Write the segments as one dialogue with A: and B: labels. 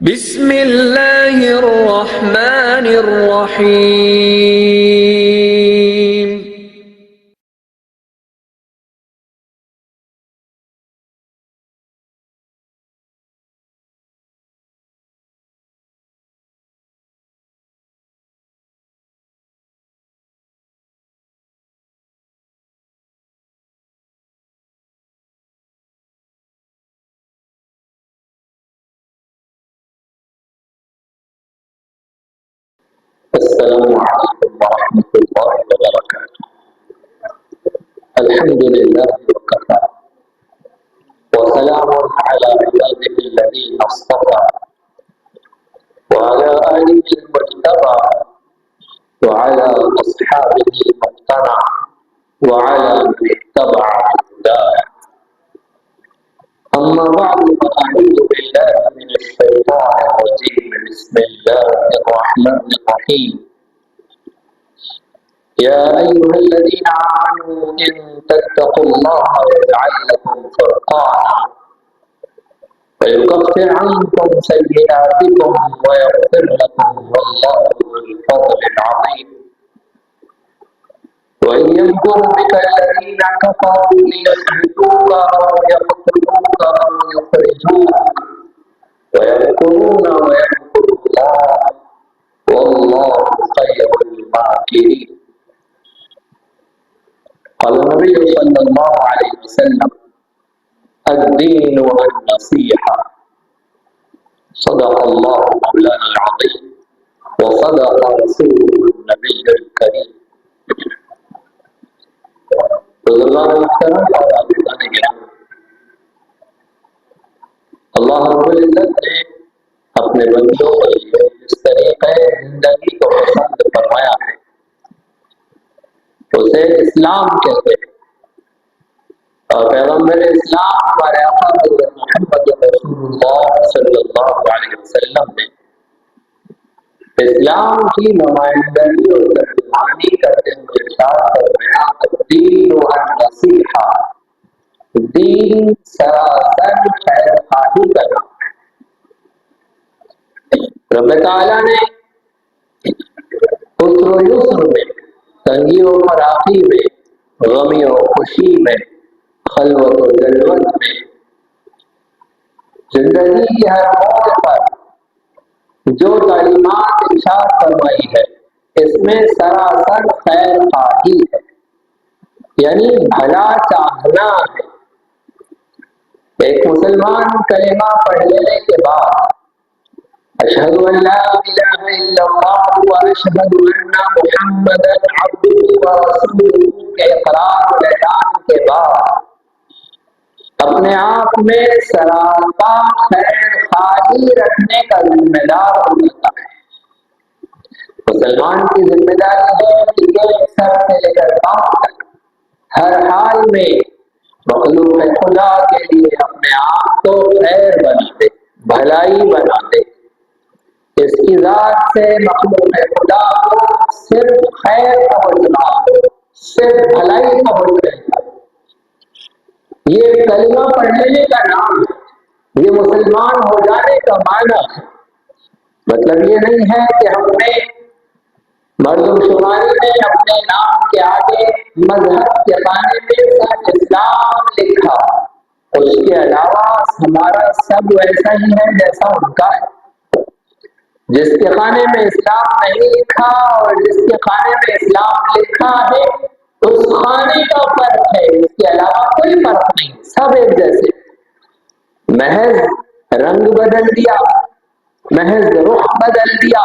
A: بسم اللہ الرحمن الرحیم۔
B: السلام علیکم ورحمۃ اللہ وبرکاتہ۔ الحمد للہ وکفى وسلام علی عباده الذین اصطفى وعلى آله المجتبى وعلى أصحابه المقتنع وعلى من اتبع هداه، أما بعد فأعوذ بالله من الشيطان الرجيم، بسم الله الرحمن الرحيم۔ يا أيها الذين آمنوا إن تتقوا الله يجعل لكم فرقانا ويكفر عنكم سيئاتكم ويغفر لكم والله ذو الفضل العظيم۔ وإن يمكر بك الذين كفروا ليثبتوك أو يقتلوك أو يخرجوك ويمكرون ويمكر الله والله خير الماكرين۔ قال النبي صلى الله عليه وسلم الدين النصيحة، صدق الله مولانا العظيم وصدق رسوله النبي الكريم۔ بزرگان محترم اور عزیزان گرامی، اللہ رب العزت نے اپنے بندوں کے لیے اس طریقے زندگی کو پسند فرمایا ہے، اسے اسلام کہتے ہیں، اور پیغمبر اسلام ہمارے آقا حضرت محمد رسول اللہ صلی اللہ علیہ وسلم نے اسلام کی نمائندگی اور ترجمانی کرتے ہوئے ارشاد فرمایا الدین النصیحہ، دین سراسر خیر خواہی کا نام ہے۔ رب تعالیٰ نے عسر و یسر میں، تنگی و فراخی میں، غمی و خوشی میں، خلوت و جلوت میں، زندگی کی ہر موڑ پر جو تعلیمات ارشاد فرمائی ہے اس میں سراسر خیر خواہی ہے، یعنی بھلا چاہنا ہے۔ ایک مسلمان کلمہ پڑھ لینے کے بعد اشہد ان لا الہ الا اللہ واشہد ان محمدا عبدہ ورسولہ کے اقرار و اعلان کے بعد اپنے آپ میں سراپا خیر خواہی رکھنے کا ذمہ دار ہو جاتا ہے۔ مسلمان کی ذمہ داری ہے کہ یہ سر سے لے کر پاؤں تک ہر حال میں مخلوق خدا کے لیے اپنے آپ کو خیر بنا دے، بھلائی بنا دے، اس کی ذات سے مخلوق خدا کو صرف خیر پہنچنا ہو، صرف بھلائی پہنچے۔ یہ کلمہ پڑھ لینے کا نام ہے، یہ مسلمان ہو جانے کا معنی ہے۔ مطلب یہ نہیں ہے کہ ہم نے مردم شماری میں اپنے نام کے آگے مذہب کے خانے میں صرف اسلام لکھا، اس کے علاوہ ہمارا سب ویسا ہی ہے جیسا ان کا ہے۔ جس کے خانے میں اسلام نہیں لکھا اور جس کے خانے میں اسلام لکھا ہے اس خانے کا فرق ہے، اس کے علاوہ کوئی فرق نہیں، سب ایک جیسے، محض رنگ بدل دیا، محض رخ بدل دیا۔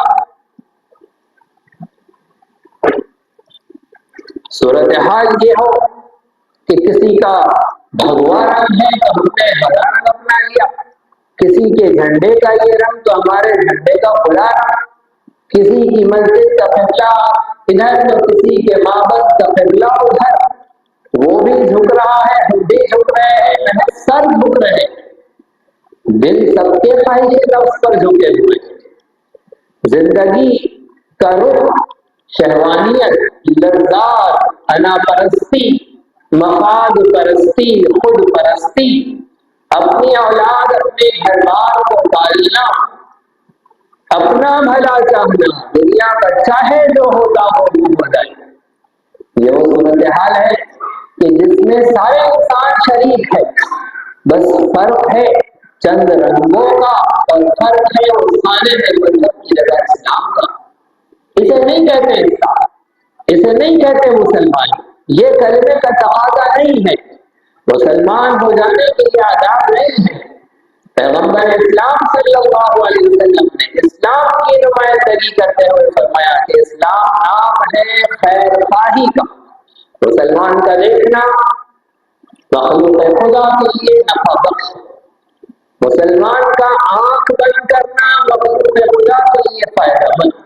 B: صورتحال یہ ہو کہ کسی کا بھگوا رنگ ہے تو ہم نے ہرا رنگ اپنا لیا، کسی کے جھنڈے کا یہ رنگ تو ہمارے جھنڈے کا بلا رنگ، کسی کی مسجد کا قبلہ ادھر تو کسی کے معبد کا قبلہ ادھر، وہ بھی جھک رہا ہے ہم بھی جھک رہے ہیں، محض سر جھک رہے ہیں، دل سب کے خواہش نفس پر جھکے ہوئے۔ زندگی کا رخ شہوانیت، لذات، انا پرستی، مفاد پرستی، خود پرستی، اپنی اولاد اپنے گھر بار کو پالنا، اپنا بھلا چاہنا، دنیا کا چاہے جو ہوتا ہو وہ ہو جائے۔ یہ وہ صورتحال ہے کہ جس میں سارے انسان شریک ہے، بس فرق ہے چند رنگوں کا، اور فرق ہے اس کھانے میں مذہب کی جگہ اسلام کا۔ اسے نہیں کہتے اسلام، اسے نہیں کہتے مسلمان، یہ کلمے کا تقاضا نہیں ہے، مسلمان ہو جانے کے لیے آداب نہیں ہے۔ پیغمبر اسلام صلی اللہ علیہ وسلم نے اسلام کی نمائندگی کرتے ہوئے فرمایا کہ اسلام نام ہے خیر خواہی کا، مسلمان کا دیکھنا مخلوق خدا کے لیے نفع بخش، مسلمان کا آنکھ بند کرنا مخلوق خدا کے لیے فائدہ مند،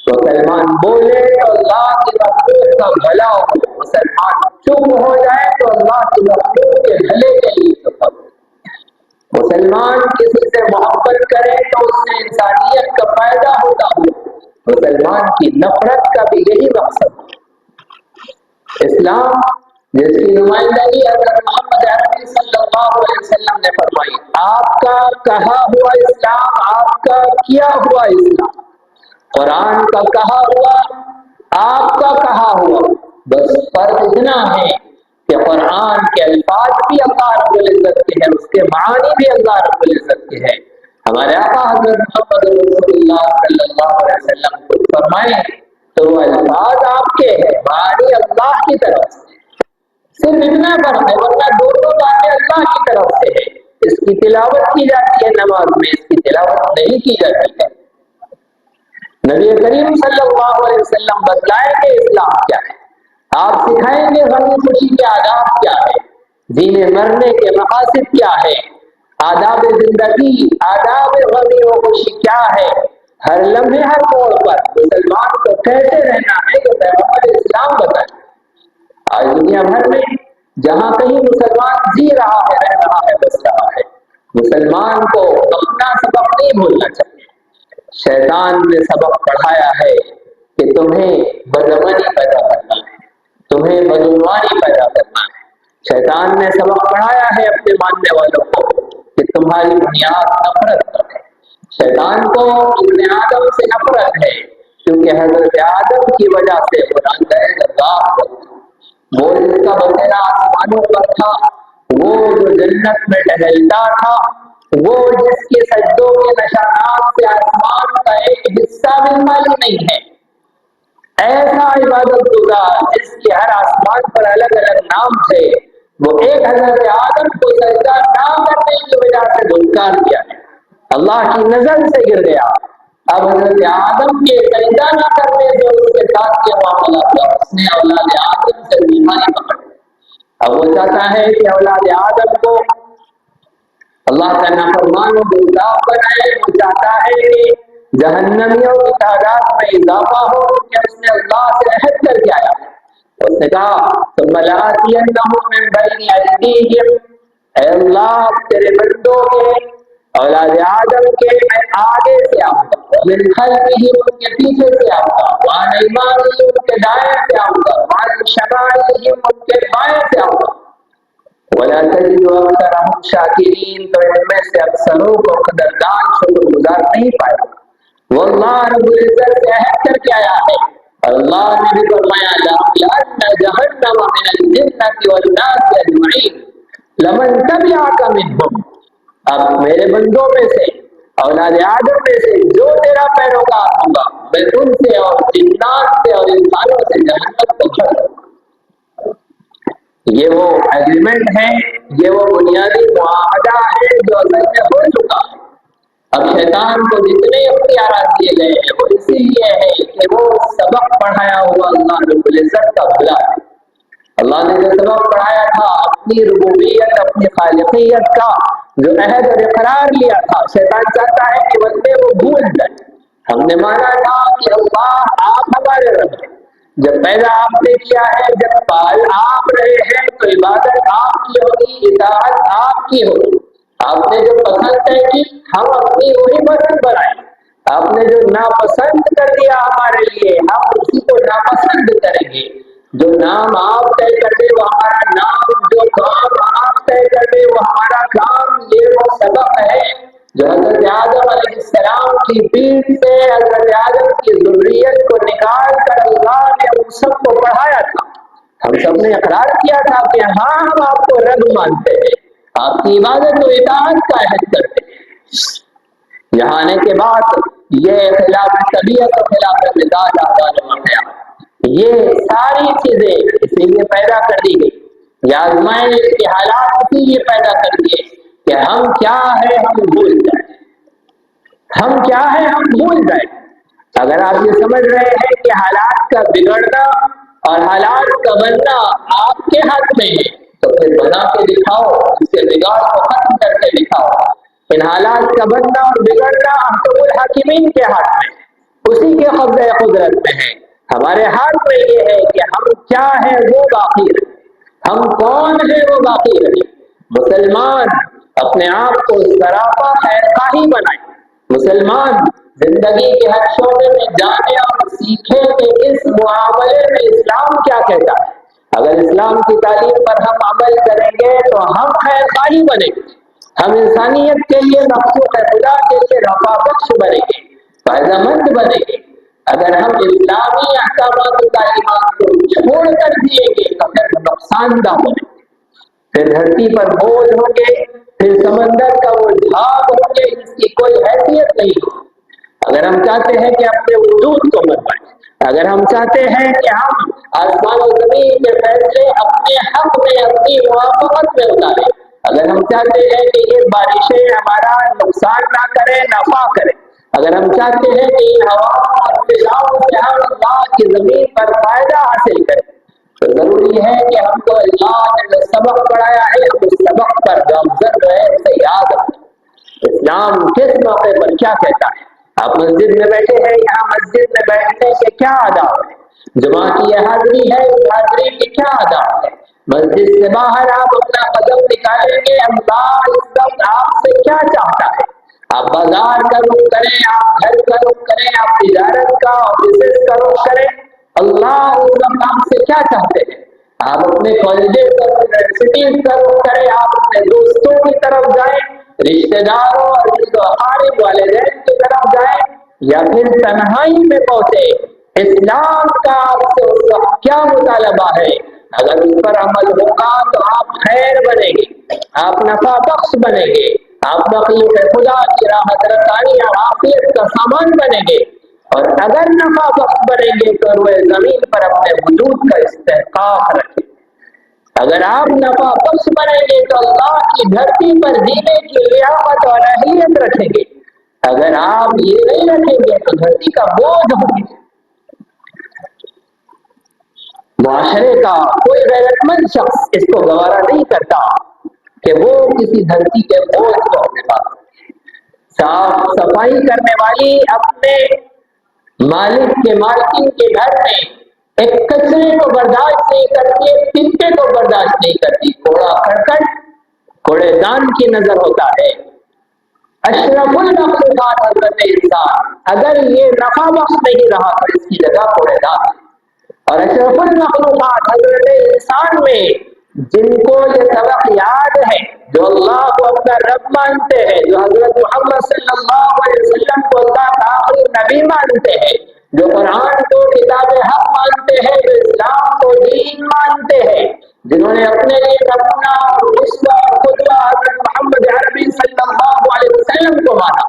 B: مسلمان بولے تو اللہ کی مخلوق کا بھلا ہو، مسلمان چپ ہو جائے تو اللہ کی مخلوق کے بھلے کے لیے سفر ہو، مسلمان کسی سے محبت کرے تو اس سے انسانیت کا فائدہ ہوتا ہو، مسلمان کی نفرت کا بھی یہی مقصد ہے۔ اسلام جس کی نمائندگی حضرت محمد عربی صلی اللہ علیہ وسلم نے فرمائی، آپ کا کہا ہوا اسلام، آپ کا کیا ہوا اسلام، قرآن کا کہا ہوا، آپ کا کہا ہوا، بس فرق اتنا ہے کہ قرآن کے الفاظ بھی اللہ رب العزت کے ہیں، اس کے معانی بھی اللہ رب العزت کے ہیں۔ ہمارے آقا حضرت محمد رسول اللہ صلی اللہ علیہ وسلم کو فرمائیں تو وہ الفاظ آپ کے ہیں، معانی اللہ کی طرف سے، صرف اتنا فرق ہے، ورنہ دونوں باتیں اللہ کی طرف سے ہے۔ اس کی تلاوت کی جاتی ہے نماز میں، اس کی تلاوت نہیں کی جاتی ہے۔ نبی کریم صلی اللہ علیہ وسلم بتلائیں گے اسلام کیا ہے، آپ سکھائیں گے غم خوشی کے آداب کیا ہے، جینے مرنے کے مقاصد کیا ہے، آداب زندگی، آداب غم و خوشی کیا ہے، ہر لمحے ہر موڑ پر مسلمان کو کیسے رہنا ہے یہ پیغمبر اسلام بتائیں۔ آج دنیا بھر میں جہاں کہیں مسلمان جی رہا ہے، رہ رہا ہے، بس رہا ہے، مسلمان کو اپنا سبق نہیں بھولنا چاہیے۔ شیطان نے سبق پڑھایا ہے کہ تمہیں بدعملی پیدا کرنا ہے، تمہیں بدعنوانی پیدا کرنا ہے۔ شیطان نے سبق پڑھایا ہے اپنے ماننے والوں کو کہ تمہاری بنیاد نفرت پر ہے۔ شیطان کو ابن آدم سے نفرت ہے کیونکہ حضرت آدم کی وجہ سے قرآن وہ جس کا بسیرا آسمانوں پر تھا، وہ جو جنت میں ٹہلتا تھا، وہ جس کے سجدوں کے نشانات سے آسمان کا ایک حصہ بھی خالی نہیں ہے، ایسا عبادت گزار جس کے ہر آسمان پر الگ الگ نام تھے، وہ ایک حضرت آدم کو سجدہ نہ کرنے کی وجہ سے دھنکار کیا ہے، اللہ کی نظر سے گر گیا۔ اب حضرت آدم کے سجدہ نہ کرنے سے اس کے ساتھ کیا معاملہ ہوا، اس نے اولاد آدم سے بیماری پکڑ لی۔ اب وہ چاہتا ہے کہ اولاد آدم کو اللہ کا نافرمان و گستاخ بنائے، وہ چاہتا ہے کہ جہنمیوں کی تعداد میں اضافہ ہو، کہ اس نے اللہ سے عہد کر کے آیا، اس نے کہا ثم لآتینہم من بین ایدیہم، اے اللہ تیرے بندوں کے اولاد آدم کے میں آگے سے آؤں گا، من خلفہم ان کے پیچھے سے آؤں گا، وعن ایمانہم ان کے دائیں سے آؤں گا، وعن شمائلہم ان کے بائیں سے آؤں گا، وَلَا تَجِدُ أَكْثَرَهُمْ شَاكِرِينَ، تو ان میں سے اکثروں کو قدردان شکر گزار نہیں پائے گا۔ وہ اللہ رب العزت سے عہد کر کے آیا ہے، اور اللہ نے بھی فرمایا لَأَمْلَأَنَّ جَهَنَّمَ مِنَ الْجِنَّةِ وَالنَّاسِ أَجْمَعِينَ لَمَن تَبِعَكَ مِنْهُمْ، اب میرے بندوں میں سے اولاد آدم میں سے جو تیرا پیروکار ہوگا، میں ان سے اور جنات سے اور انسانوں سے جہنم کو بھر دوں گا۔ یہ وہ ایگریمنٹ ہے، یہ وہ بنیادی معاہدہ ہے جو اصل میں ہو چکا ہے۔ اب شیطان کو جتنے اختیارات دیے گئے ہیں وہ اسی لیے ہے کہ وہ سبق پڑھایا ہوا اللہ رب العزت کا بھلا ہے۔ اللہ نے جو سبق پڑھایا تھا اپنی ربوبیت، اپنی خالقیت کا جو عہد اور اقرار لیا تھا، شیطان چاہتا ہے کہ بندے وہ بھول جائے۔ ہم نے مانا تھا کہ اللہ آپ ہمارے رب ہیں، جب پیدا آپ نے کیا ہے، جب پال آپ رہے ہیں تو عبادت آپ کی ہوگی، اطاعت آپ کی ہوگی۔ آپ نے جو پسند طے کی ہم اپنی وہی پسند بنائیں، آپ نے جو ناپسند کر دیا ہمارے لیے ہم اسی کو ناپسند کریں گے۔ جو نام آپ طے کر دے وہ ہمارا نام، جو کام آپ طے کر دے وہ ہمارا کام، یہ وہ سبق ہے جو حضرت آدم علیہ السلام کی پیٹھ سے حضرت آدم کی ذریت کو نکال کر اللہ نے ہم سب کو پڑھایا تھا. ہم سب نے اقرار کیا تھا کہ ہاں ہم آپ کو رب مانتے ہیں، آپ کی عبادت و اطاعت کا عہد کرتے ہیں. یہاں آنے کے بعد یہ خلاف طبیعت اور خلاف مزاج آزاد ہو گیا. یہ ساری چیزیں اسی لیے پیدا کر دی گئی، یہ آزمائش کے حالات اسی لیے پیدا کر دیے کہ ہم کیا ہے ہم بھول جائیں. ہم کیا ہے ہم بھول جائیں. اگر آپ یہ سمجھ رہے ہیں کہ حالات کا بگڑنا اور حالات کا بننا آپ کے ہاتھ میں ہے تو پھر بنا کے دکھاؤ، اس کے بگاڑ کو ختم کر کے دکھاؤ. ان حالات کا بننا اور بگڑنا حکم الحاکمین کے ہاتھ میں ہے، اسی کے قبضہ قدرت میں ہے. ہمارے ہاتھ میں یہ ہے کہ ہم کیا ہے وہ باقی رہے، ہم کون ہے وہ باقی رہے. مسلمان اپنے آپ کو سراپا خیر خواہی بنائے. مسلمان زندگی کے ہر شعبے میں جانے اور سیکھے کہ اس معاملے میں اسلام کیا کہتا ہے. اگر اسلام کی تعلیم پر ہم عمل کریں گے تو ہم خیر خواہی بنیں گے، ہم انسانیت کے لیے مخلوق خدا کے لیے رفع بخش بنیں گے، فائدہ مند بنیں گے. اگر ہم اسلامی احکامات و تعلیمات کو چھوڑ کر جیئیں گے تو پھر نقصان دہ بنیں گے، پھر دھرتی پر بوجھ ہوں گے، پھر سمندر کا وہ جھاگ ہوں گے جس کی کوئی حیثیت نہیں ہو. اگر ہم چاہتے ہیں کہ اپنے وجود کو بنوائیں، اگر ہم چاہتے ہیں کہ ہم آسمان و زمین کے فیصلے اپنے حق میں اپنی موافقت میں اتاریں، اگر ہم چاہتے ہیں کہ یہ بارشیں ہمارا نقصان نہ کریں نفع کریں، اگر ہم چاہتے ہیں کہ ان ہواؤں اور فضاؤں سے ہم اللہ کی زمین پر فائدہ حاصل کریں تو ضروری ہے کہ ہم کو اللہ نے جو سبق پڑھایا ہے اس سبق پر گامزن رہے، اسے یاد رکھیں. اسلام کس موقع پر کیا کہتا ہے. آپ مسجد میں بیٹھے ہیں، یہاں مسجد میں بیٹھنے کے کیا آداب ہے. جمعہ کی یہ حاضری ہے، اس حاضری کے کیا آداب ہے. مسجد سے باہر آپ اپنا قدم نکالیں گے، اللہ اس وقت آپ سے کیا چاہتا ہے. آپ بازار کا رخ کریں، آپ گھر کا رخ کریں، آپ تجارت کا آفیسز کا رخ کریں، اللہ اس وقت آپ سے کیا چاہتے ہیں. آپ اپنے کالجز اور یونیورسٹیز کا رخ کریں، آپ اپنے دوستوں کی طرف جائیں، رشتہ داروں اور اقارب والدین کی طرف جائیں، یا پھر تنہائی میں پہنچے. اسلام کا آپ سے اس وقت کیا مطالبہ ہے. اگر اس پر عمل ہوگا تو آپ خیر بنیں گے، آپ نفع بخش بنیں گے، آپ مخلوق خدا کی راحت رسانی اور عافیت کا سامان بنیں گے. اور اگر نفع بخش بنیں گے تو روئے زمین پر اپنے وجود کا استحقاق رکھیں. اگر آپ نفع بخش بنیں گے تو اللہ کی دھرتی پر جینے کی لیاقت اور اہلیت رکھیں گے. اگر آپ یہ نہیں رکھیں گے تو دھرتی کا بوجھ ہوں گے. معاشرے کا کوئی غیرت مند شخص اس کو گوارا نہیں کرتا کہ وہ کسی دھرتی کے بوجھ کو اپنے پاس. صاف صفائی کرنے والی اپنے مالک کے مالکین کے گھر میں ایک کچرے کو برداشت نہیں کرتی، ایک پتے کو برداشت نہیں کرتی. کوڑا کرکٹ کوڑے دان کی نظر ہوتا ہے. اشرف المخلوقات حضرت انسان اگر یہ نفع بخش نہیں رہا تو اس کی جگہ کوڑے دان. اور اشرف المخلوقات حضرت انسان میں جن کو یہ سبق یاد ہے، جو اللہ کو اپنا رب مانتے ہیں، جو حضرت محمد صلی اللہ علیہ وسلم کو اللہ کا آخری نبی مانتے ہیں، جو قرآن کو کتاب حق مانتے ہیں، جو اسلام کو دین مانتے ہیں، جنہوں نے اپنے لیے نمونہ اور اسوہ اور قدوہ حضرت محمد عربی صلی اللہ علیہ وسلم کو مانا.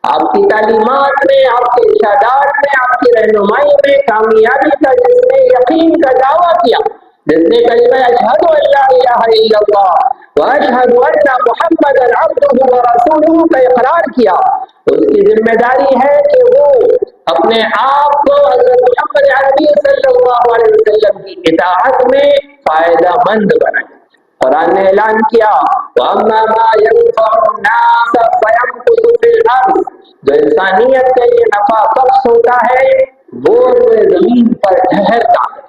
B: آپ کی تعلیمات میں، آپ کے ارشادات میں، آپ کی رہنمائی میں کامیابی کا جس نے یقین کا دعویٰ کیا، جس نے کلمہ اشہد ان لا الہ الا اللہ واشہد ان محمدا عبدہ ورسولہ کا اقرار کیا، اس کی ذمہ داری ہے کہ وہ اپنے آپ کو حضرت محمد عربی صلی اللہ علیہ وسلم کی اطاعت میں فائدہ مند بنائے. قرآن نے اعلان کیا وَأَمَّا مَا يَنفَعُ النَّاسَ فَيَمْكُثُ فِي الْأَرْضِ، جو انسانیت کے لیے نفع بخش ہوتا ہے وہ روئے زمین پر ٹھہرتا ہے.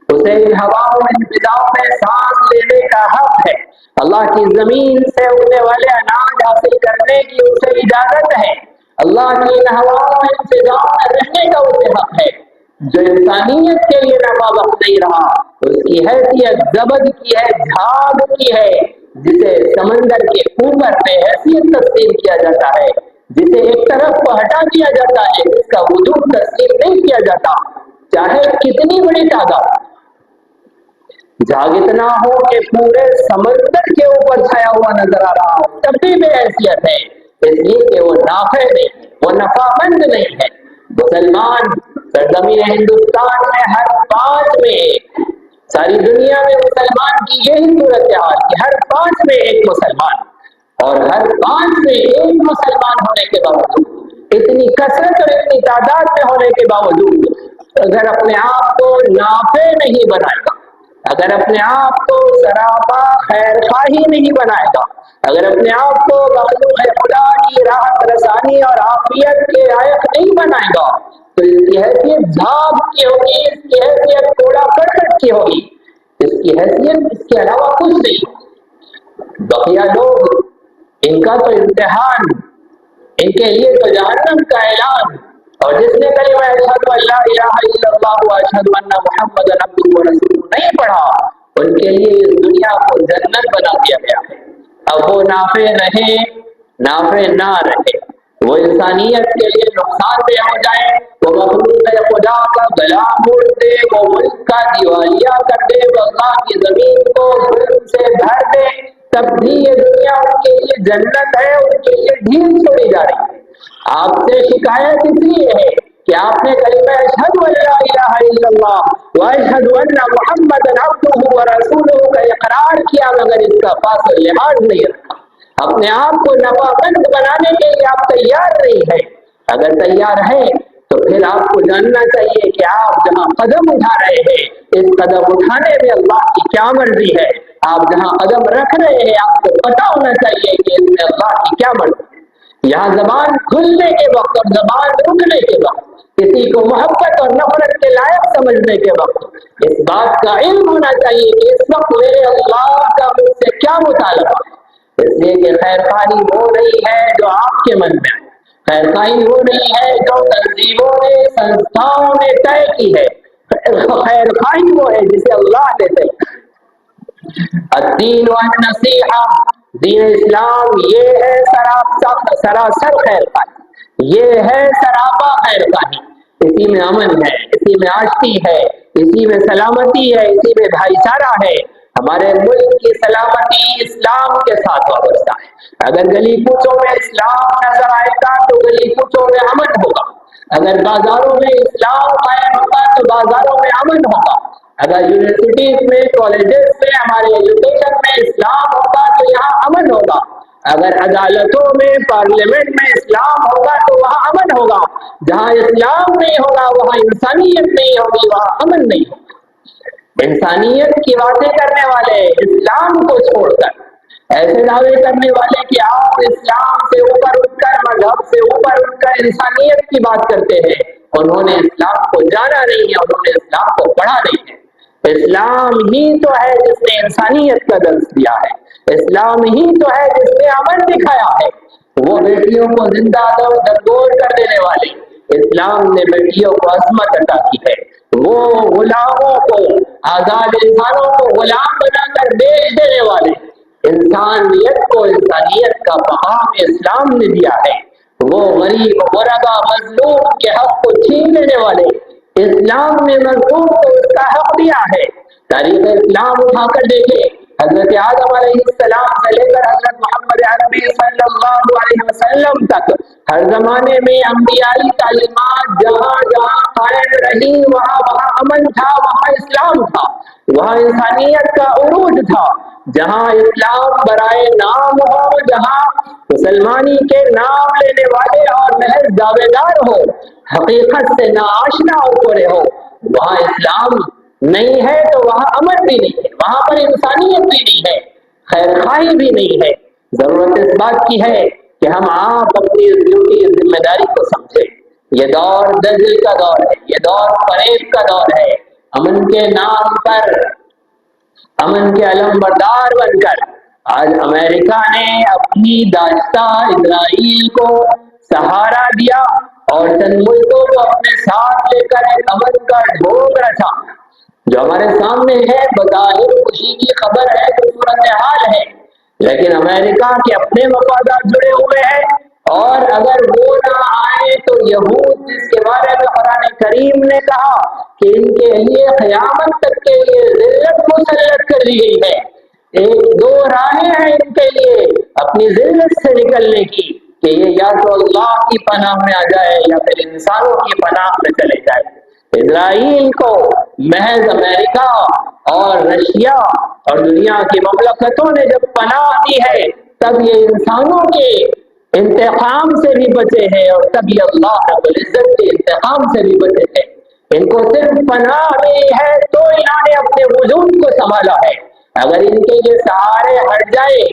B: اسے ان ہواؤں ان فضاؤں میں سانس لینے کا حق ہے. اللہ کی زمین سے اگنے والے اناج حاصل کرنے کی اسے اجازت ہے. اللہ کی ان ہواؤں ان فضاؤں میں رہنے کا اسے حق ہے. جو انسانیت کے لیے نفع بخش نہیں رہا اس کی حیثیت زبد کی ہے، جھاگ کی ہے، جسے سمندر کے اوپر بے حیثیت تسلیم کیا جاتا ہے، جسے ایک طرف کو ہٹا دیا جاتا ہے، جس کا وجود تسلیم نہیں کیا جاتا، چاہے کتنی بڑی تعداد جہاں اتنا ہو کہ پورے سمندر کے اوپر چھایا ہوا نظر آ رہا ہو، تب بھی بے حیثیت ہے، اس لیے کہ وہ نافع نہیں، وہ نفع مند نہیں ہے۔ مسلمان سرزمین ہندوستان میں ہر 5 میں ایک، ساری دنیا میں مسلمان کی یہی صورتحال کہ ہر 5 میں ایک مسلمان، اور ہر 5 میں ایک مسلمان ہونے کے باوجود، اتنی کثرت اور اتنی تعداد میں ہونے کے باوجود، اگر اپنے آپ کو نافع نہیں بنائے گا، اگر اپنے آپ کو سراپا خیر خواہی نہیں بنائے گا، اگر اپنے آپ کو مخلوق خدا کی راحت رسانی اور عافیت کے لائق نہیں بنائے گا، تو اس کی حیثیت جھاگ کی ہوگی، اس کی حیثیت کوڑا کرکٹ کی ہوگی، اس کی حیثیت اس کے علاوہ کچھ نہیں۔ بقیہ لوگ، ان کا تو امتحان، ان کے لیے تو جہنم کا اعلان، اور جس نے کلمہ اشہد ان لا الہ الا اللہ و اشہد ان محمد عبدہ و رسولہ نہیں پڑھا، ان کے لیے اس دنیا کو جنت بنا دیا گیا ہے۔ اب وہ نافع رہے نافع نہ رہے، وہ انسانیت کے لیے نقصان دہ ہو جائے، وہ مخلوق خدا کا گلا موڑ دے، وہ ملک کا دیوالیہ کر دے، وہ اللہ کی زمین کو ظلم سے بھر دے، تب بھی یہ دنیا ان کے لیے جنت ہے، ان کے لیے ڈھیل چھوڑی جا رہی ہے۔ آپ سے شکایت اس لیے ہے کہ آپ نے کلمہ اشہد ان لا الہ الا اللہ و اشہد ان محمد عبدہ و رسولہ کا اقرار کیا، مگر اس کا پاس و لحاظ نہیں رکھا، اپنے آپ کو نفع مند بنانے کے لیے آپ تیار نہیں ہے۔ اگر تیار ہے تو پھر آپ کو جاننا چاہیے کہ آپ جہاں قدم اٹھا رہے ہیں، اس قدم اٹھانے میں اللہ کی کیا مرضی ہے، آپ جہاں قدم رکھ رہے ہیں آپ کو پتا ہونا چاہیے کہ اس میں اللہ کی کیا مرضی ہے۔ یہاں زبان کھلنے کے وقت اور زبان رکنے کے وقت، کسی کو محبت اور نفرت کے لائق سمجھنے کے وقت اس بات کا علم ہونا چاہیے کہ اس وقت میرے اللہ کا مجھ سے کیا مطالبہ ہے۔ اس لیے کہ خیر خواہی وہ نہیں ہے جو آپ کے من میں ہے، خیر خواہی وہ نہیں ہے جو تنظیموں نے سنستھاؤں نے طے کی ہے، خیر خواہی وہ ہے جسے اللہ نے طے کی۔ الدین والنصیحہ، دین اسلام یہ ہے سراسر خیر خواہی، یہ ہے سراپا خیر خواہی، اسی میں امن ہے، اسی میں آشتی ہے، اسی میں سلامتی ہے، اسی میں بھائی چارہ ہے۔ ہمارے ملک کی سلامتی اسلام کے ساتھ وابستہ ہے۔ اگر گلی کوچوں میں اسلام نظر آئے گا تو گلی کوچوں میں امن ہوگا، اگر بازاروں میں اسلام قائم ہوگا تو بازاروں میں امن ہوگا، اگر یونیورسٹیز میں کالجز میں ہمارے ایجوکیشن میں اسلام ہوگا تو یہاں امن ہوگا، اگر عدالتوں میں پارلیمنٹ میں اسلام ہوگا تو وہاں امن ہوگا۔ جہاں اسلام نہیں ہوگا وہاں انسانیت نہیں ہوگی، وہاں امن نہیں ہوگا۔ انسانیت کی باتیں کرنے والے اسلام کو چھوڑ کر ایسے دعوے کرنے والے کہ آپ اسلام سے اوپر اٹھ کر، مذہب سے اوپر اٹھ کر انسانیت کی بات کرتے ہیں، انہوں نے اسلام کو جانا نہیں ہے، انہوں نے اسلام کو پڑھا نہیں ہے۔ اسلام ہی تو ہے جس نے انسانیت کا درس دیا ہے، اسلام ہی تو ہے جس نے امن دکھایا ہے۔ وہ بیٹیوں کو زندہ درگور کر دینے والے، اسلام نے بیٹیوں کو عصمت عطا کی ہے۔ وہ غلاموں کو، آزاد انسانوں کو غلام بنا کر بیچ دینے والے، انسانیت کو انسانیت کا مقام اسلام نے دیا ہے۔ وہ غریب غربا مظلوم کے حق کو چھین لینے والے، اسلام نے مظلوم کو اس کا حق دیا ہے۔ تاریخ اسلام اٹھا کر دیکھے، حضرت آدم علیہ السلام سے لے کر حضرت محمد عربی صلی اللہ علیہ وسلم تک ہر زمانے میں انبیائی تعلیمات جہاں جہاں قائم رہی، وہاں وہاں امن تھا، وہاں اسلام تھا، وہاں انسانیت کا عروج تھا۔ جہاں اسلام برائے نام ہو، جہاں مسلمانی کے نام لینے والے اور محض دعوے دار ہو، حقیقت سے نا آشنا اور کورے ہو، وہاں اسلام نہیں ہے تو وہاں امن بھی نہیں ہے، وہاں پر انسانیت بھی نہیں ہے، خیر خواہی بھی نہیں ہے۔ ضرورت اس بات کی ہے کہ ہم آپ اپنی ڈیوٹی ذمہ داری کو سمجھیں۔ یہ دور دجل کا دور ہے، یہ دور فریب کا دور ہے۔ امن کے نام پر، امن کے علم بردار بن کر آج امریکہ نے اپنی داشتہ اسرائیل کو سہارا دیا اور چند ملکوں کو اپنے ساتھ لے کر ایک امن کا ڈھونگ رچا۔ جو ہمارے سامنے ہے بظاہر خوشی کی خبر ہے، جو صورتحال ہے، لیکن امریکہ کے اپنے مفادات جڑے ہوئے ہیں، اور اگر وہ نہ آئے تو یہود، جس کے بارے میں قرآن کریم نے کہا کہ ان کے لیے قیامت تک کے لیے ذلت مسلط کر دی گئی ہے، ایک دو راہیں ہیں ان کے لیے اپنی ذلت سے نکلنے کی، کہ یہ یا تو اللہ کی پناہ میں آ جائے یا پھر انسانوں کی پناہ میں چلے جائے۔ اسرائیل کو محض امریکہ اور رشیا اور دنیا کی مملکتوں نے جب پناہ دی ہے، تب یہ انسانوں کے انتقام سے بھی بچے ہیں، اور تب یہ اللہ رب العزت کے انتقام سے بھی بچے ہیں۔ ان کو صرف پناہ ملی ہے تو انہوں نے اپنے وجود کو سنبھالا ہے۔ اگر ان کے یہ سہارے ہٹ جائے،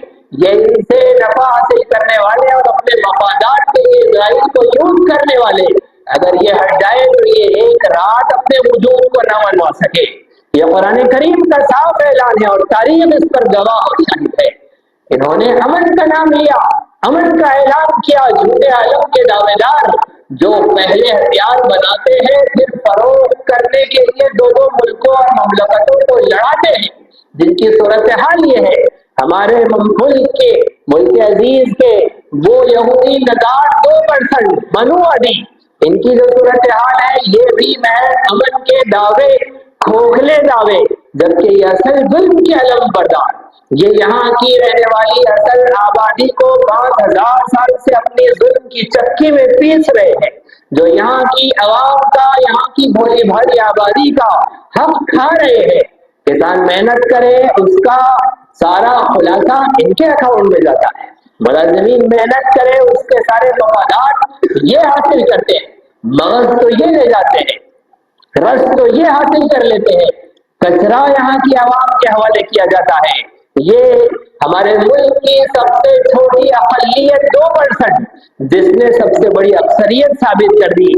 B: یہ ان سے نفع حاصل کرنے والے اور اپنے مفادات کے لیے اسرائیل کو یوز کرنے والے، اگر یہ ہٹ جائے تو یہ ایک رات اپنے وجود کو نہ منوا سکے۔ یہ قرآن کریم کا صاف اعلان ہے اور تاریخ اس پر گواہ اور شاہد ہے۔ انہوں نے امن کا نام لیا، امن کا اعلان کیا، جھوٹے عالم کے دعوے دار جو پہلے ہتھیار بناتے ہیں پھر فروخت کرنے کے لیے دو دو ملکوں اور مملکتوں کو لڑاتے ہیں، جن کی صورتحال یہ ہے ہمارے ملک عزیز کے وہ یہودی نژاد 2% بنو عدی، ان کی جو صورتحال ہے یہ بھی محض امن کے دعوے، کھوکھلے دعوے، جبکہ یہ اصل ظلم کے علم بردار، یہ یہاں کی رہنے والی اصل آبادی کو 5000 سال سے اپنی ظلم کی چکی میں پیس رہے ہیں، جو یہاں کی عوام کا، یہاں کی بھولی بھالی آبادی کا حق کھا رہے ہیں۔ کسان محنت کرے، اس کا سارا خلاصہ ان کے اکاؤنٹ میں جاتا ہے، ملازمین محنت کرے، اس کے سارے مفادات یہ حاصل کرتے ہیں، مغز تو یہ لے جاتے ہیں، رس تو یہ حاصل کر لیتے ہیں، کچرا یہاں کی عوام کے حوالے کیا جاتا ہے۔ یہ ہمارے ملک کی سب سے چھوٹی اقلیت 2%، جس نے سب سے بڑی اکثریت ثابت کر دی،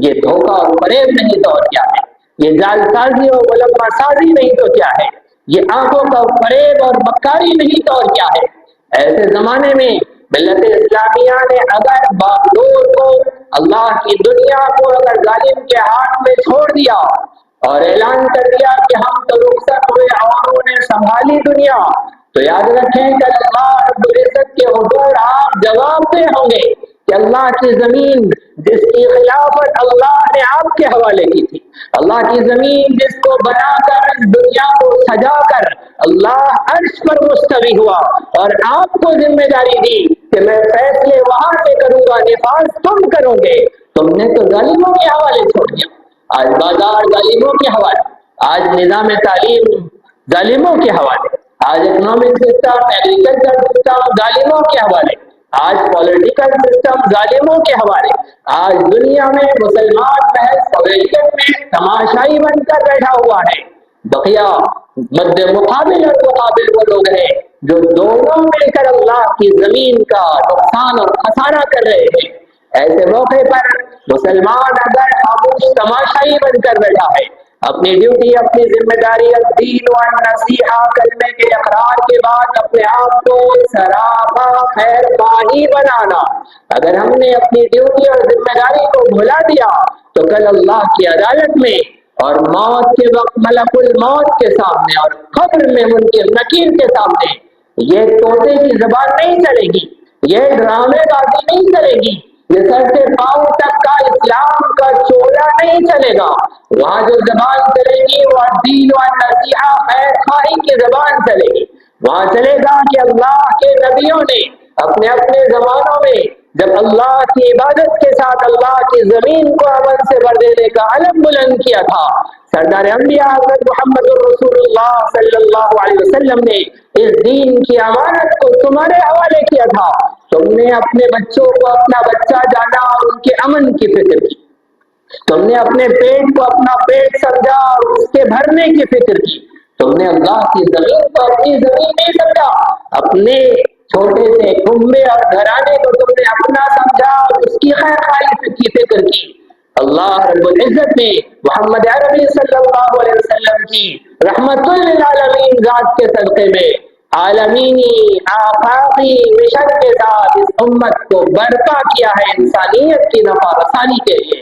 B: یہ دھوکہ اور فریب نہیں تو اور کیا ہے، یہ جال سازی اور ملمہ سازی نہیں تو کیا ہے، یہ آنکھوں کا فریب اور مکاری نہیں تو اور کیا ہے۔ ایسے زمانے میں ملت اسلامیہ نے اگر باغڈور کو، اللہ کی دنیا کو اگر ظالم کے ہاتھ میں چھوڑ دیا اور اعلان کر دیا کہ ہم تو رخصت ہوئے اور انہوں نے سنبھالی دنیا، تو یاد رکھیں کہ اللہ رب العزت کے حضور آپ جواب دہ ہوں گے کہ اللہ کی زمین جس کی خلافت اللہ نے آپ کے حوالے کی تھی، اللہ کی زمین جس کو بنا کر اس دنیا کو سجا کر اللہ عرش پر مستوی ہوا اور آپ کو ذمہ داری دی کہ میں فیصلے وہاں سے کروں گا، نفاذ تم کرو گے، تم نے تو ظالموں کے حوالے چھوڑ دیا۔ آج بازار ظالموں کے حوالے، آج نظام تعلیم ظالموں کے حوالے، آج اکنامک سسٹم، ایگریکلچر سسٹم ظالموں کے حوالے، آج پولیٹیکل سسٹم ظالموں کے حوالے، آج دنیا میں مسلمان محض قبیلیت میں تماشائی بن کر بیٹھا ہوا ہے، بقیہ مد مقابل اور مقابل وہ لوگ ہیں جو دونوں مل کر اللہ کی زمین کا نقصان اور خسارہ کر رہے ہیں۔ ایسے موقع پر مسلمان اگر خاموش تماشائی بن کر بیٹھا ہے، اپنی ڈیوٹی، اپنی ذمہ داری، الدین و النصیحہ کرنے کے اقرار کے بعد اپنے آپ کو سراپا خیر خواہی بنانا، اگر ہم نے اپنی ڈیوٹی اور ذمہ داری کو بھلا دیا تو کل اللہ کی عدالت میں اور موت کے وقت ملک الموت کے سامنے اور قبر میں منکر نکیر کے سامنے یہ طوطے کی زبان نہیں چلے گی، یہ ڈرامے بازی نہیں چلے گی، یہ سر سے پاؤں تک کا اسلام کا چولا نہیں چلے گا۔ وہاں جو زبان چلے گی وہ دین و نصیحہ خیر خواہی کی زبان چلے گی۔ وہاں چلے گا کہ اللہ کے نبیوں نے اپنے اپنے زمانوں میں جب اللہ کی عبادت کے ساتھ اللہ کی زمین کو امن سے بھر دینے کا علم بلند کیا تھا، سردار انبیاء حضرت محمد رسول اللہ صلی اللہ علیہ وسلم نے اس دین کی امانت کو تمہارے حوالے کیا تھا، تم نے اپنے بچوں کو اپنا بچہ جانا اور ان کے امن کی فکر کی، تم نے اپنے پیٹ کو اپنا پیٹ سمجھا اور اس کے بھرنے کی فکر کی، تم نے اللہ کی زمین کو اپنی زمین نہیں سمجھا، اپنے چھوٹے سے کنبے اور گھرانے کو تم نے اپنا سمجھا اور اس کی خیر خواہی کی فکر کی۔ اللہ رب العزت نے محمد عربی صلی اللہ علیہ وسلم کی رحمت للعالمین ذات کے صدقے میں عالمینی آفاقی مشن کے ساتھ اس امت کو برپا کیا ہے انسانیت کی نفع رسانی کے لیے۔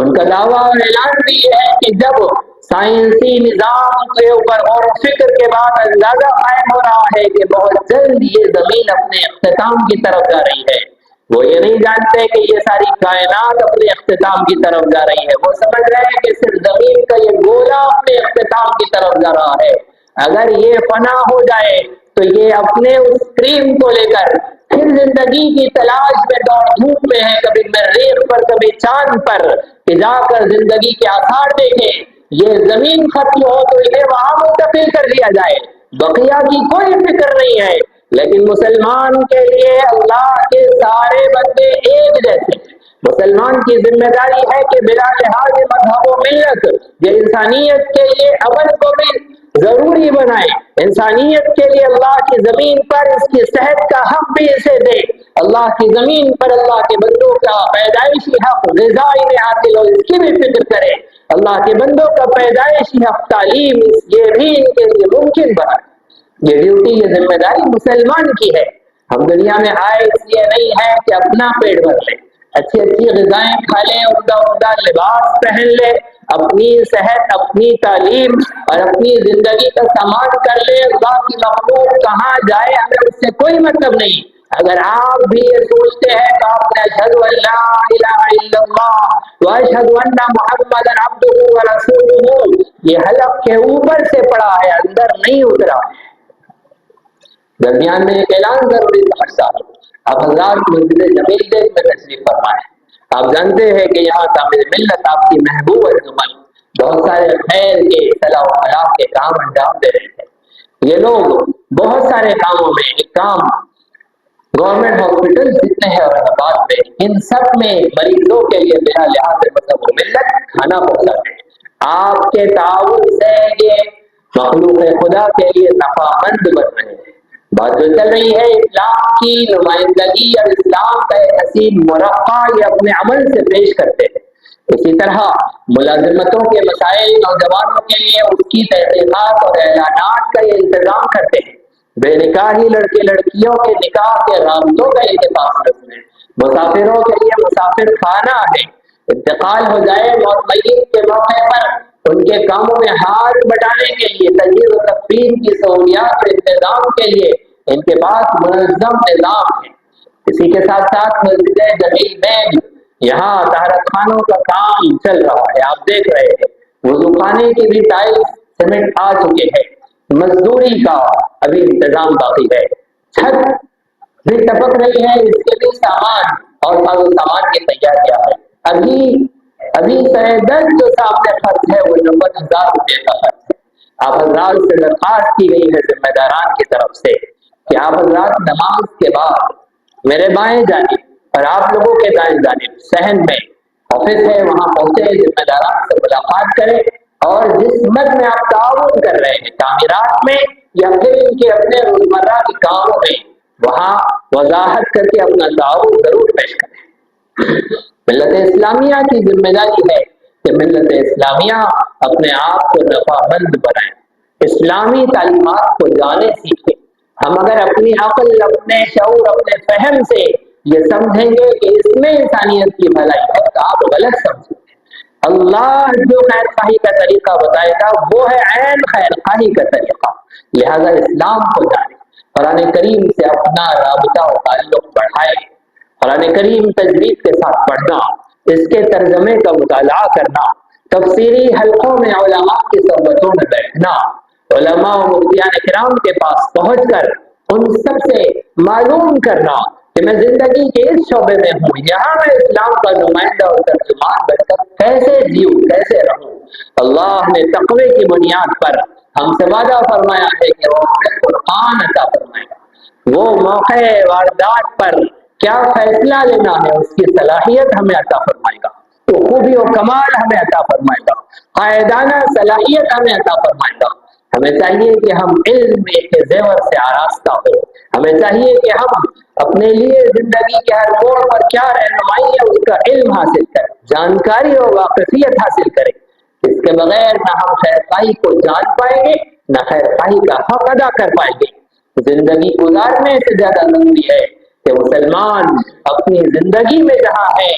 B: ان کا دعویٰ اور اعلان بھی ہے کہ جب سائنسی نظام کے اوپر غور و فکر کے بعد اندازہ قائم ہو رہا ہے کہ بہت جلد یہ زمین اپنے اختتام کی طرف جا رہی ہے، وہ یہ نہیں جانتے کہ یہ ساری کائنات اپنے اختتام کی طرف جا رہی ہے، وہ سمجھ رہے ہیں کہ صرف زمین کا یہ گولا اپنے اختتام کی طرف جا رہا ہے، اگر یہ فنا ہو جائے تو یہ اپنے اس کریم کو لے کر پھر زندگی کی تلاش میں دوڑ دھوپ میں ہے، کبھی مریخ پر کبھی چاند پر، کہ جا کر زندگی کے آثار دیکھیں، یہ زمین ختم ہو تو انہیں وہاں منتقل کر دیا جائے، بقیہ کی کوئی فکر نہیں ہے۔ لیکن مسلمان کے لیے اللہ کے سارے بندے ایک جیسے ہیں۔ مسلمان کی ذمہ داری ہے کہ بلا لحاظ مذہب و ملت یہ انسانیت کے لیے امن کو بھی ضروری بنائے، انسانیت کے لیے اللہ کی زمین پر اس کی صحت کا حق بھی اسے دے، اللہ کی زمین پر اللہ کے بندوں کا پیدائشی حق غذا انہیں حاصل ہو اس کی بھی فکر کرے، اللہ کے بندوں کا پیدائشی حق تعلیم یہ بھی ان کے لیے ممکن بنائے۔ یہ ڈیوٹی یہ ذمہ داری مسلمان کی ہے۔ ہم دنیا میں آئے اس لیے نہیں ہے کہ اپنا پیٹ بھر لیں، اچھی اچھی غذائیں کھا لیں، عمدہ عمدہ لباس پہن لیں، اپنی صحت اپنی تعلیم اور اپنی زندگی کا سامان کر لیں، اللہ کی مخلوق کہاں جائے ہمیں اس سے کوئی مطلب نہیں۔ اگر آپ بھی یہ سوچتے ہیں تو آپ نے اشہد ان لا الہ الا اللہ واشہد ان محمدا عبدہ ورسولہ یہ حلق کے اوپر سے پڑا ہے، اندر نہیں اترا ہے۔ درمیان میں ایک اعلان ضروری سمجھتا ہوں، اب حضرات مسجد جمیل دیکھ میں تشریف فرمائیں۔ آپ جانتے ہیں کہ یہاں تعمیر ملت آپ کی محبوب انجمن بہت سارے خیر کے صلاح و فلاح کے کام انجام دے رہے ہیں۔ یہ لوگ بہت سارے کاموں میں ایک کام گورنمنٹ ہاسپٹل جتنے ہیں اورنگ آباد میں، ان سب میں مریضوں کے لیے بلا لحاظ مذہب و ملت کھانا پہنچاتے ہیں۔ آپ کے تعاون سے یہ مخلوق خدا کے لیے نفع مند بن رہے ہیں۔ بات جو چل رہی ہے اسلام کی نمائندگی اور اسلام کا ایک حسین مرقع یہ اپنے عمل سے پیش کرتے ہیں۔ اسی طرح ملازمتوں کے مسائل نوجوانوں کے لیے اس کی تحقیقات اور اعلانات کا یہ انتظام کرتے ہیں۔ بے نکاحی لڑکے لڑکیوں کے نکاح کے رابطوں کا اتفاق رکھتے ہیں۔ مسافروں کے لیے مسافر خانہ ہے، انتقال ہو جائے موت میت کے موقع پر ان کے کاموں میں ہاتھ بٹانے کے لیے تجہیز و تکفین کی سہولیات کے انتظام کے لیے ان کے پاس منظم نظام ہے۔ اسی کے ساتھ ساتھ مسجد جمیل میں یہاں طہارت خانوں کا کام چل رہا ہے، آپ دیکھ رہے ہیں، وضو خانے کی بھی ٹائلز سیمنٹ آ چکے ہیں، مزدوری کا ابھی انتظام باقی ہے، چھت بھی ٹپک رہی ہے، اس کے بھی سامان اور ساز و سامان کی تیاریاں ہے۔ ابھی 10 جو سامنے خرچ ہے وہ 90,000 روپے کا خرچ ہے۔ آپ حضرات سے درخواست کی گئی ہے ذمہ داران کی طرف سے کہ آپ حضرات نماز کے بعد میرے بائیں جانب اور آپ لوگوں کے دائیں جانب صحن میں آفس ہے وہاں پہنچے، ذمہ داران سے ملاقات کریں اور جس مد میں آپ تعاون کر رہے ہیں تعمیرات میں یا پھر ان کے اپنے روزمرہ کے کاموں میں وہاں وضاحت کر کے اپنا تعاون ضرور پیش کریں۔ ملت اسلامیہ کی ذمہ داری ہے کہ ملت اسلامیہ اپنے آپ کو نفع مند بنائے، اسلامی تعلیمات کو جانے سیکھے۔ ہم اگر اپنی عقل اپنے شعور اپنے فہم سے یہ سمجھیں گے کہ اس میں انسانیت کی بھلائی ہے تو آپ غلط سمجھیں گے۔ اللہ جو خیر خواہی کا طریقہ بتائے گا وہ ہے عین خیر خواہی کا طریقہ، لہذا اسلام کو جانے، قرآن کریم سے اپنا رابطہ و تعلق بڑھائے، قرآن کریم تجوید کے ساتھ پڑھنا، اس کے ترجمے کا مطالعہ کرنا، تفسیری حلقوں میں علماء کی صحبتوں میں بیٹھنا، علماء و مفتیان کرام کے پاس پہنچ کر ان سب سے معلوم کرنا کہ میں زندگی کے اس شعبے میں ہوں، یہاں میں اسلام کا نمائندہ اور ترجمان بن کر کیسے جیوں کیسے رہوں۔ اللہ نے تقوی کی بنیاد پر ہم سے وعدہ فرمایا ہے کہ وہ ہمیں قرآن عطا فرمائے گا، وہ موقع واردات پر کیا فیصلہ لینا ہے اس کی صلاحیت ہمیں عطا فرمائے گا، تو خوبی و کمال ہمیں عطا فرمائے گا، قائدانہ صلاحیت ہمیں عطا فرمائے گا۔ ہمیں چاہیے کہ ہم علم کے زیور سے آراستہ ہو، ہمیں چاہیے کہ ہم اپنے لیے زندگی کے ہر موڑ پر کیا رہنمائی ہے اس کا علم حاصل کریں، جانکاری اور واقفیت حاصل کریں۔ اس کے بغیر نہ ہم خیر خواہی کو جان پائیں گے نہ خیر خواہی کا حق ادا کر پائیں گے۔ زندگی گزارنے سے زیادہ ضروری ہے کہ مسلمان اپنی زندگی میں جہاں ہے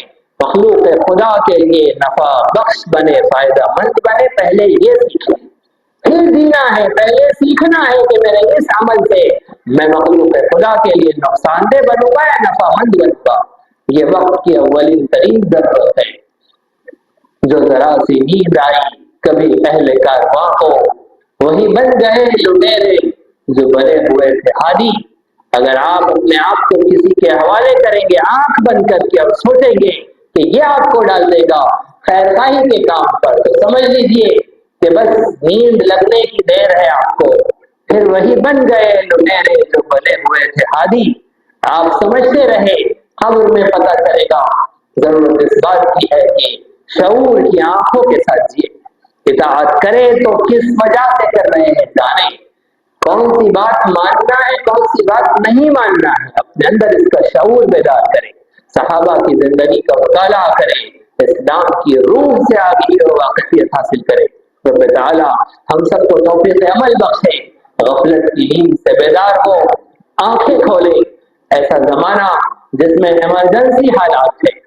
B: مخلوق خدا کے لیے نفع بخش بنے، فائدہ مند بنے، پہلے یہ سیکھیں، پھر جینا ہے۔ پہلے سیکھنا ہے کہ میرے اس عمل سے میں مخلوق خدا کے لیے نقصان دہ بنوں گا یا نفع مند بنوں گا۔ یہ وقت کی اولین ترین ضرورت ہے۔ جو ذرا سی نیند آئی کبھی اہل کارواں کو، وہی بن گئے لٹیرے جو بنے ہوئے تھے ہادی۔ اگر آپ اپنے آپ کو کسی کے حوالے کریں گے آنکھ بند کر کے اور سوچیں گے کہ یہ آپ کو ڈال دے گا خیر خواہی کے کام پر، تو سمجھ لیجئے کہ بس نیند لگنے کی دیر ہے آپ کو، پھر وہی بن گئے لٹیرے جو بنے ہوئے تھے ہادی۔ آپ سمجھتے رہے، قبر میں پتہ چلے گا۔ ضرورت اس بات کی ہے کہ شعور کی آنکھوں کے ساتھ جیے، اطاعت کرے تو کس وجہ سے کر رہے ہیں جانے، کون سی بات ماننا ہے کون سی بات نہیں ماننا ہے، اپنے اندر اس کا شعور بیدار کرے، صحابہ کی زندگی کا مطالعہ کرے، اسلام کی روح سے آگے اور واقفیت حاصل کرے۔ رب تعالی ہم سب کو توفیق عمل بخشے، غفلت کی نیند سے بیدار ہو، آنکھیں کھولے۔ ایسا زمانہ جس میں ایمرجنسی حالات ہے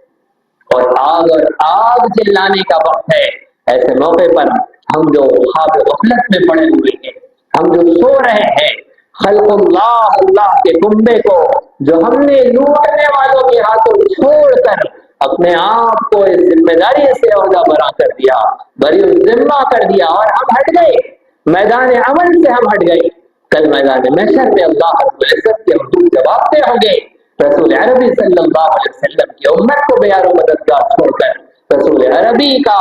B: اور آگ چلانے کا وقت ہے، ایسے موقع پر ہم جو خواب غفلت میں پڑے ہوئے ہیں، ہم جو سو رہے ہیں، خلق اللہ کے کنبے کو جو ہم نے لوٹنے والوں کے ہاتھوں چھوڑ کر اپنے آپ کو اس ذمہ داری سے عہدہ برا کر دیا، بری ذمہ کر دیا، اور ہم ہٹ گئے میدان عمل سے، ہم ہٹ گئے۔ کل میدان محشر میں اللہ رب العزت کے حضور جواب دے ہوں گے۔ رسول عربی صلی اللہ علیہ وسلم کی امت کو بیار و مددگار چھوڑ کر رسول عربی کا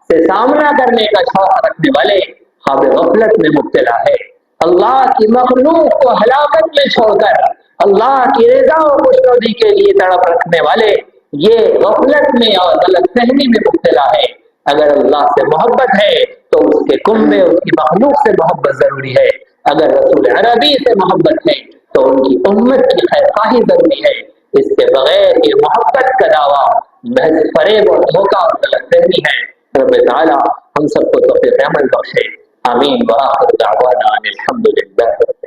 B: سے سامنا کرنے کا شوق رکھنے والے خواب غفلت میں مبتلا ہے۔ اللہ کی مخلوق کو ہلاکت میں چھوڑ کر اللہ کی رضا و خوشنودی کے لیے تڑپ رکھنے والے یہ غفلت میں اور غلط فہمی میں مبتلا ہے۔ اگر اللہ سے محبت ہے تو اس کے کنبے اس کی مخلوق سے محبت ضروری ہے، اگر رسول عربی سے محبت ہے تو ان کی امت کی خیر خواہی ضروری ہے۔ اس کے بغیر یہ محبت کا دعویٰ محض فریب اور دھوکہ اور غلط فہمی ہے۔ رب تعالی ہم سب کو توفیق عمل بخشے، آمین۔ وآخر دعوانا ان الحمد للہ۔